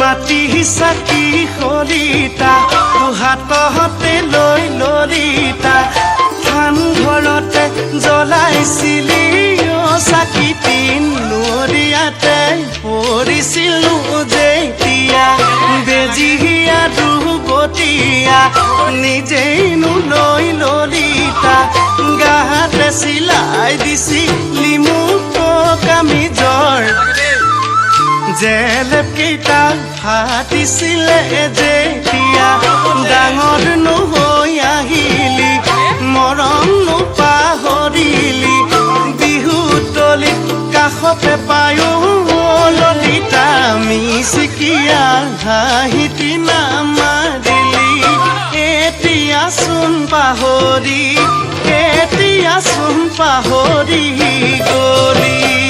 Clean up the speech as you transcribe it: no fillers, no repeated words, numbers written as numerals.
মাটি চাকি খৰিতা হাততে লৈ লৰিতা ধান ঘৰতে জ্বলাইছিলি চাকি তিন নৰিয়াতে পৰিছিলো যেতিয়া বেজিয়া দুবতীয়া নিজেইনো লৈ লৰিতা গাতে চিলাই দিছিলি মোক কামিজৰ জেলেপ কেইটা ফাটিছিলে যেতিয়া ডাঙৰ নহৈ আহিলি মৰম নোপাহৰিলি বিহুতলিত কাষতে পায়ো ললিতা মিচিকিয়া হাঁহিটি নামাৰিলি এতিয়াচোন পাহৰি গলি